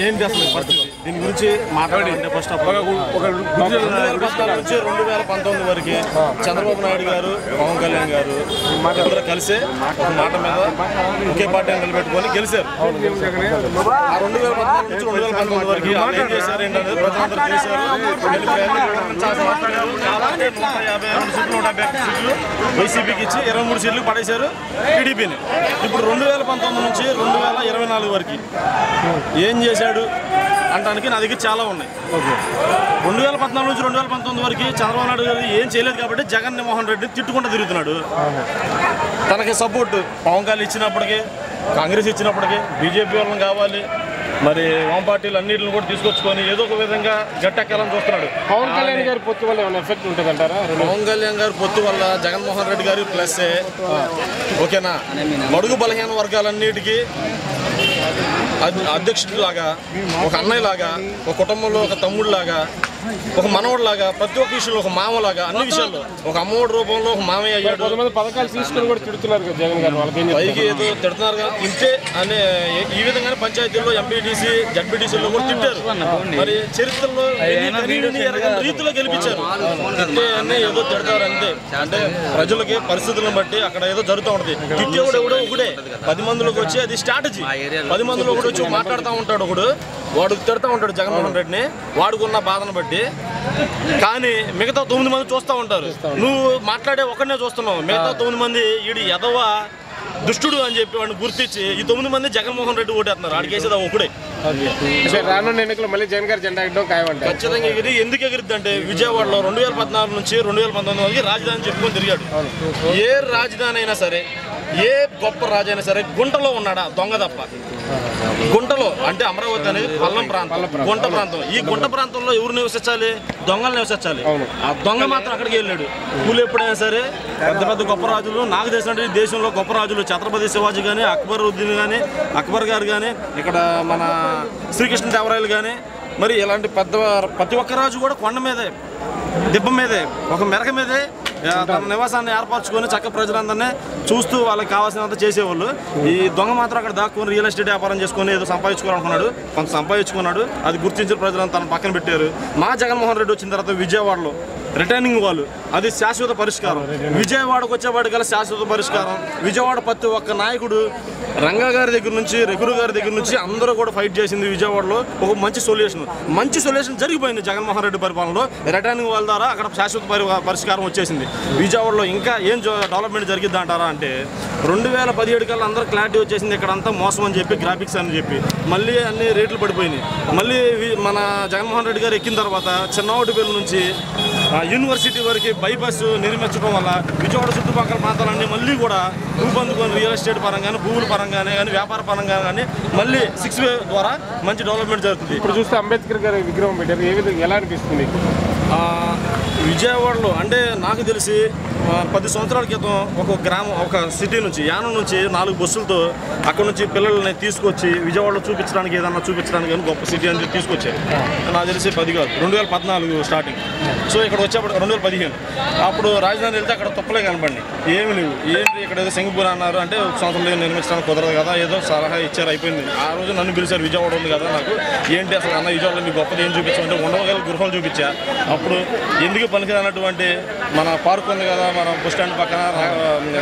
ఏంటి అసలు పరిస్థితి దీని గురించి మాట్లాడి ఫస్ట్ 2019 వరకు చంద్రబాబు నాయుడు గారు పవన్ కళ్యాణ్ గారు ఇద్దరు కలిసే ఒక మాట మీద ఒకే పార్టీ నిలబెట్టుకొని గెలిచారు. 2014 నుంచి 2019 వరకు ఏం చేశారు ఏంటనేది ప్రజలందరూ చేశారు. 150 సీట్లు వైసీపీకి ఇచ్చి 23 సీట్లు పడేశారు టీడీపీని. ఇప్పుడు 2019 నుంచి 2024 వరకు ఏం చేశాడు అంటానికి నా దగ్గర చాలా ఉన్నాయి. 2014 నుంచి 2019 వరకు చంద్రబాబు నాయుడు గారు ఏం చేయలేదు కాబట్టి జగన్మోహన్ రెడ్డి తిట్టుకుంటూ తిరుగుతున్నాడు. తనకి సపోర్ట్ పవన్ కళ్యాణ్ ఇచ్చినప్పటికీ, కాంగ్రెస్ ఇచ్చినప్పటికీ బీజేపీ వాళ్ళని కావాలి, మరి వామ్ పార్టీలు అన్నింటిని కూడా తీసుకొచ్చుకొని ఏదో ఒక విధంగా గట్టెక్కాలని చూస్తున్నాడు. పవన్ కళ్యాణ్ గారి పొత్తు వల్ల ఏమైనా ఎఫెక్ట్ ఉంటుంది అంటారా? పవన్ కళ్యాణ్ గారి పొత్తు వల్ల జగన్మోహన్ రెడ్డి గారి ప్లస్ ఓకేనా, బడుగు బలహీన వర్గాలన్నిటికీ అధ్యక్షుడిలాగా, ఒక అన్నయ్యలాగా, ఒక కుటుంబంలో ఒక తమ్ముడిలాగా, ఒక మనవడిలాగా, ప్రతి ఒక్క విషయంలో ఒక మామలాగా, అన్ని విషయాల్లో ఒక అమ్మఒడి రూపంలో ఒక మామయ్య అయ్యాడు. కొంతమంది పథకాలు తీసుకుని కూడా తిడుతున్నారు కదా జగన్ గారు, వాళ్ళకి పైకి ఏదో తిడుతున్నారు కదా, ఇంతే అనే ఈ విధంగానే పంచాయతీల్లో ఎంపీటీసీ జడ్పీటీసీలో కూడా తిట్టారు. మరి చరిత్రలో రీతిలో గెలిపించారు. తిట్టే అన్నీ ఏదో తిడతారు అంతే. అంటే ప్రజలకి పరిస్థితులను బట్టి అక్కడ ఏదో జరుగుతూ ఉంటుంది. తిట్టేవాడు ఎవడో ఒకడే 10 మందిలోకి వచ్చి అది స్ట్రాటజీ. 10 మందిలో ఒకటి వచ్చి మాట్లాడుతూ ఉంటాడు, ఒకడు వాడు తిడుతూ ఉంటాడు జగన్మోహన్ రెడ్డిని వాడుకున్న బాధను బట్టి. కానీ మిగతా 9 మంది చూస్తూ ఉంటారు. నువ్వు మాట్లాడే ఒకరినే చూస్తున్నావు, మిగతా 9 మంది వీడు ఎదవ దుష్టుడు అని చెప్పి వాడిని గుర్తించి ఈ 9 మంది జగన్మోహన్ రెడ్డి ఓటేస్తున్నారు. ఆడికి వేసేది ఒకడే. రానున్న ఎన్నికలు మళ్ళీ జగన్ గారి జెండా ఎగరడం ఖాయమంటే ఖచ్చితంగా ఎగిరి. ఎందుకు ఎగిరిద్ది అంటే విజయవాడలో 2014 నుంచి 2019 వరకు రాజధాని చెప్పుకొని తిరిగాడు. ఏ రాజధాని అయినా సరే, ఏ గొప్ప రాజు అయినా సరే గుంటలో ఉన్నాడా దొంగ తప్ప. గుంటలో అంటే అమరావతి అనేది పల్లం ప్రాంతం, గుంట ప్రాంతం. ఈ గుంట ప్రాంతంలో ఎవరు నివసించాలి? దొంగలు నివసించాలి. ఆ దొంగ మాత్రం అక్కడికి వెళ్ళాడు. పూలు ఎప్పుడైనా సరే పెద్ద పెద్ద గొప్ప రాజులు, నాకు తెలిసినట్టు దేశంలో గొప్ప రాజులు ఛత్రపతి శివాజీ కానీ, అక్బరుద్దీన్ కానీ, అక్బర్ గారు కానీ, ఇక్కడ మన శ్రీకృష్ణదేవరాయలు కానీ, మరి ఇలాంటి ప్రతి ఒక్క రాజు కూడా కొండ మీదే, దిబ్బ మీదే, ఒక మెరక మీదే తన నివాసాన్ని ఏర్పరచుకొని చక్క ప్రజలందరినీ చూస్తూ వాళ్ళకి కావాల్సినంత చేసేవాళ్ళు. ఈ దొంగ మాత్రం అక్కడ దాక్కుని రియల్ ఎస్టేట్ వ్యాపారం చేసుకొని ఏదో సంపాదించుకోవాలనుకున్నాడు. కొంత సంపాదించుకున్నాడు. అది గుర్తించిన ప్రజలను తన పక్కన పెట్టారు. మా జగన్మోహన్ రెడ్డి వచ్చిన తర్వాత విజయవాడలో రిటర్నింగ్ వాళ్ళు, అది శాశ్వత పరిష్కారం. విజయవాడకు వచ్చేవాడికల్లా శాశ్వత పరిష్కారం. విజయవాడ ప్రతి ఒక్క నాయకుడు రంగా గారి దగ్గర నుంచి, రఘురు గారి దగ్గర నుంచి అందరూ కూడా ఫైట్ చేసింది విజయవాడలో ఒక మంచి సొల్యూషన్ జరిగిపోయింది జగన్మోహన్ రెడ్డి పరిపాలనలో. రిటర్నింగ్ వాళ్ళ ద్వారా అక్కడ శాశ్వత పరిష్కారం వచ్చేసింది. విజయవాడలో ఇంకా ఏం డెవలప్మెంట్ జరిగిద్ది అంటారా అంటే 2017 కల్లా అందరూ క్లారిటీ వచ్చేసింది. ఇక్కడంతా మోసం అని చెప్పి, గ్రాఫిక్స్ అని చెప్పి మళ్ళీ అన్ని రేట్లు పడిపోయినాయి. మళ్ళీ మన జగన్మోహన్ రెడ్డి గారు ఎక్కిన తర్వాత చిన్నవాటిపల్లి నుంచి యూనివర్సిటీ వరకు బైపాస్ నిర్మించడం వల్ల విజయవాడ చుట్టుపక్కల ప్రాంతాలన్నీ మళ్ళీ కూడా రూపొందుకొని రియల్ ఎస్టేట్ పరంగానే, భూముల పరంగానే కానీ, వ్యాపార పరంగా కానీ మళ్ళీ 6 వే ద్వారా మంచి డెవలప్మెంట్ జరుగుతుంది. ఇప్పుడు చూస్తే అంబేద్కర్ గారి విగ్రహం పెట్టారు, ఏ విధంగా ఎలా అనిపిస్తుంది? విజయవాడలో అంటే నాకు తెలిసి 10 సంవత్సరాల క్రితం ఒక గ్రామం, ఒక సిటీ నుంచి, యానం నుంచి 4 బస్సులతో అక్కడ నుంచి పిల్లల్ని తీసుకొచ్చి విజయవాడలో చూపించడానికి, ఏదన్నా చూపించడానికి కానీ గొప్ప సిటీ అని తీసుకొచ్చారు. నాకు తెలిసి 10 కాదు, 2014 స్టార్టింగ్. సో ఇక్కడ వచ్చేప్పుడు 2015 అప్పుడు రాజధాని వెళ్తే అక్కడ తప్పలే కనపడి ఏమి లేవు. ఏంటి ఇక్కడ ఏదో సింగపూర్ అన్నారు అంటే సంవత్సరం నిర్మించడానికి కుదరదు కదా, ఏదో సలహా ఇచ్చారు, అయిపోయింది. ఆ రోజు నన్ను పిలిచారు, విజయవాడ ఉంది కదా నాకు, ఏంటి అసలు అన్న విజయవాడలో మీ గొప్పది ఏం చూపించామంటే ఉండవగల గృహాలు చూపించా. అప్పుడు ఎందుకు పనికిరానటువంటి మన పార్క్ ఉంది కదా, మన బస్ స్టాండ్ పక్కన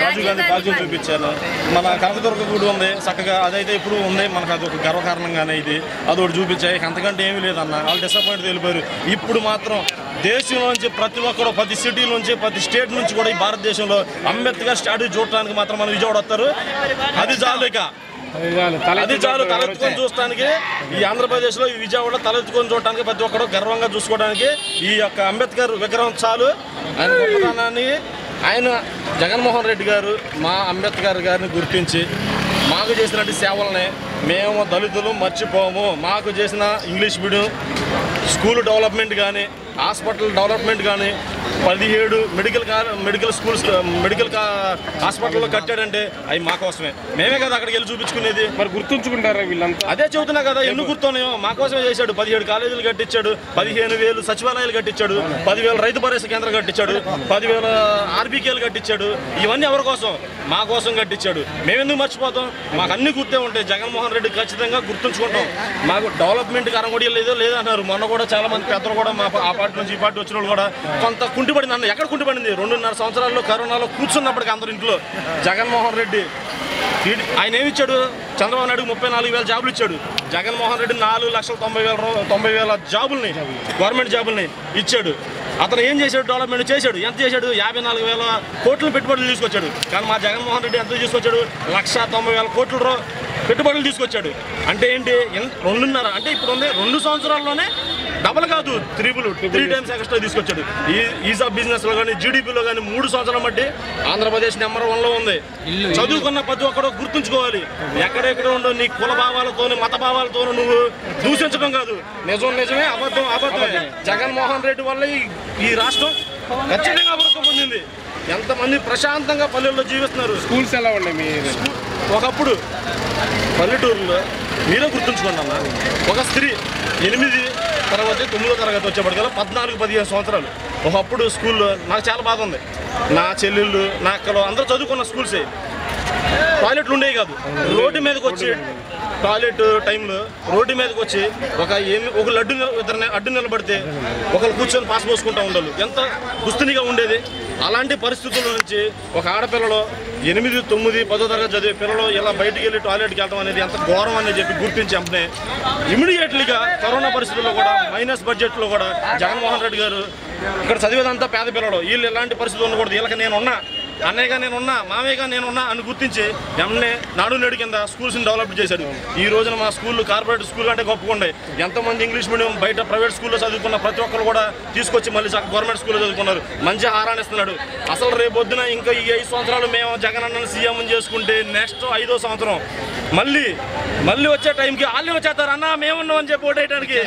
రాజీవ్ గాంధీ పార్క్ చూపించాను. మన కనకదుర్గ గుడి ఉంది చక్కగా, అదైతే ఇప్పుడు ఉంది మనకు, అది ఒక గర్వకారణంగానే ఇది, అదొకటి చూపించాయి. అంతకంటే ఏమీ లేదన్న. వాళ్ళు డిసప్పాయింట్ వెళ్ళిపోయారు. ఇప్పుడు మాత్రం దేశంలోంచి ప్రతి ఒక్కరు, ప్రతి సిటీ నుంచి, ప్రతి స్టేట్ నుంచి కూడా ఈ భారతదేశంలో అంబేద్కర్ స్టాట్యూ చూడటానికి మాత్రం మన విజయవాడ వస్తారు. అది చాలు, ఇక అది చాలు. తలెత్తుకొని చూడటానికి ఈ ఆంధ్రప్రదేశ్లో ఈ విజయవాడ తలెత్తుకొని చూడటానికి ప్రతి ఒక్కరు గర్వంగా చూసుకోవడానికి ఈ యొక్క అంబేద్కర్ విగ్రహం చాలు. ఆయన గొప్పతనాన్ని, ఆయన జగన్మోహన్ రెడ్డి గారు మా అంబేద్కర్ గారిని గుర్తించి మాకు చేసినట్టు సేవలని మేము దళితులు మర్చిపోము. మాకు చేసిన ఇంగ్లీష్ మీడియం స్కూల్ డెవలప్మెంట్ కానీ, హాస్పిటల్ డెవలప్మెంట్ కానీ, 17 మెడికల్ స్కూల్స్ మెడికల్ హాస్పిటల్లో కట్టాడంటే అవి మా కోసమే. మేమే కదా అక్కడికి వెళ్ళి చూపించుకునేది. మరి గుర్తుంచుకుంటారా వీళ్ళంతా? అదే చెబుతున్నా కదా, ఎందుకు గుర్తున్నాయో మా కోసమే చేశాడు. 17 కాలేజీలు కట్టించాడు, 15,000 సచివాలయాలు కట్టించాడు, 10,000 రైతు భరోసా కేంద్రం కట్టించాడు, 10,000 ఆర్బీకేలు కట్టించాడు. ఇవన్నీ ఎవరి కోసం? మా కోసం కట్టించాడు. మేమెందుకు మర్చిపోతాం? మాకు అన్ని గుర్తే ఉంటాయి. జగన్మోహన్ రెడ్డి ఖచ్చితంగా గుర్తుంచుకుంటాం. మాకు డెవలప్మెంట్ కారం కూడా లేదన్నారు. మొన్న కూడా చాలా మంది పెద్దలు కూడా మా ఆ పార్టీ నుంచి ఈ పార్టీ వచ్చిన వాళ్ళు కూడా కొంత కుంటిపడింది అన్న. ఎక్కడ కుంటిపడింది? 2.5 సంవత్సరాల్లో కరోనాలో కూర్చున్నప్పటికీ అందరు ఇంట్లో. జగన్మోహన్ రెడ్డి ఆయన ఏమిచ్చాడు? చంద్రబాబు నాయుడు 34,000 జాబులు ఇచ్చాడు. జగన్మోహన్ రెడ్డి 4,90,000 జాబుల్ని, గవర్నమెంట్ జాబుల్ని ఇచ్చాడు. అతను ఏం చేశాడు? డెవలప్మెంట్ చేశాడు. ఎంత చేశాడు? 54,000 కోట్ల పెట్టుబడులు తీసుకొచ్చాడు. కానీ మా జగన్మోహన్ రెడ్డి ఎంత తీసుకొచ్చాడు? 1,90,000 కోట్ల పెట్టుబడులు తీసుకొచ్చాడు. అంటే ఏంటి? 2.5 అంటే ఇప్పుడు ఉంది 2 సంవత్సరాల్లోనే డబల్ కాదు, 3 టైమ్స్ ఎక్స్ట్రా తీసుకొచ్చాడు. ఈజ్ ఆఫ్ బిజినెస్లో కానీ జీడిపిలో కానీ 3 సంవత్సరాల బట్టి ఆంధ్రప్రదేశ్ నెంబర్ 1లో ఉంది. చదువుకున్న ప్రతి ఒక్కడో గుర్తుంచుకోవాలి. ఎక్కడెక్కడ ఉండో నీ కుల భావాలతోనూ మత భావాలతోనూ నువ్వు దూషించడం కాదు. నిజమే, అబద్ధమే. జగన్మోహన్ రెడ్డి వల్ల ఈ రాష్ట్రం ఖచ్చితంగా అభివృద్ధి పొందింది. ఎంతమంది ప్రశాంతంగా పల్లెల్లో జీవిస్తున్నారు. స్కూల్స్ ఎలా ఉన్నాయి మీ? ఒకప్పుడు పల్లెటూరులో మీరే గుర్తుంచుకోండి అన్న, ఒక స్త్రీ 8 తర్వాత 9వ తరగతి వచ్చేప్పటికల్లా 14-15 సంవత్సరాలు. ఒకప్పుడు స్కూల్లో నాకు చాలా బాధ ఉంది. నా చెల్లెళ్ళు, నా అక్కలు అందరూ చదువుకున్న స్కూల్సే. టాయిలెట్లు ఉండేవి కాదు. రోడ్డు మీదకి వచ్చి టాయిలెట్ టైంలో రోడ్డు మీదకి వచ్చి ఒక లడ్డు ఇద్దరిని అడ్డు నిలబడితే ఒకరు కూర్చొని పాస్ పోసుకుంటూ ఉండాలి. ఎంత దుస్తునిగా ఉండేది. అలాంటి పరిస్థితుల నుంచి ఒక ఆడపిల్లలో 8, 9, 10వ తరగతి చదివే పిల్లలు ఇలా బయటికి వెళ్ళి టాయిలెట్కి వెళ్ళడం అనేది ఎంత ఘోరం అని చెప్పి గుర్తించి వెంటనే ఇమీడియట్లీగా కరోనా పరిస్థితుల్లో కూడా మైనస్ బడ్జెట్లో కూడా జగన్మోహన్ రెడ్డి గారు ఇక్కడ చదివేదంతా పేద పిల్లలు, వీళ్ళు ఎలాంటి పరిస్థితులు ఉండకూడదు, వీళ్ళకి నేనున్నా, అన్నయ్యగా నేనున్నా, మామయ్యగా నేనున్నా అని గుర్తించి వెంటనే నాడు నేడు కింద స్కూల్స్ని డెవలప్ చేశాడు. ఈ రోజున మా స్కూళ్ళు కార్పొరేట్ స్కూల్ అంటే గొప్పగా ఎంతోమంది ఇంగ్లీష్ మీడియం బయట ప్రైవేట్ స్కూల్లో చదువుకున్న ప్రతి ఒక్కరు కూడా తీసుకొచ్చి మళ్ళీ గవర్నమెంట్ స్కూల్లో చదువుకున్నారు. మంచి ఆహారాన్ని ఇస్తున్నాడు. అసలు రేపొద్దున ఇంకా ఈ 5 సంవత్సరాలు మేము జగన్ అన్నని సీఎం చేసుకుంటే నెక్స్ట్ 5వ సంవత్సరం మళ్ళీ వచ్చే టైంకి వాళ్ళు వచ్చేస్తారు. అన్న మేమున్నాం అని చెప్పి ఓటేయడానికి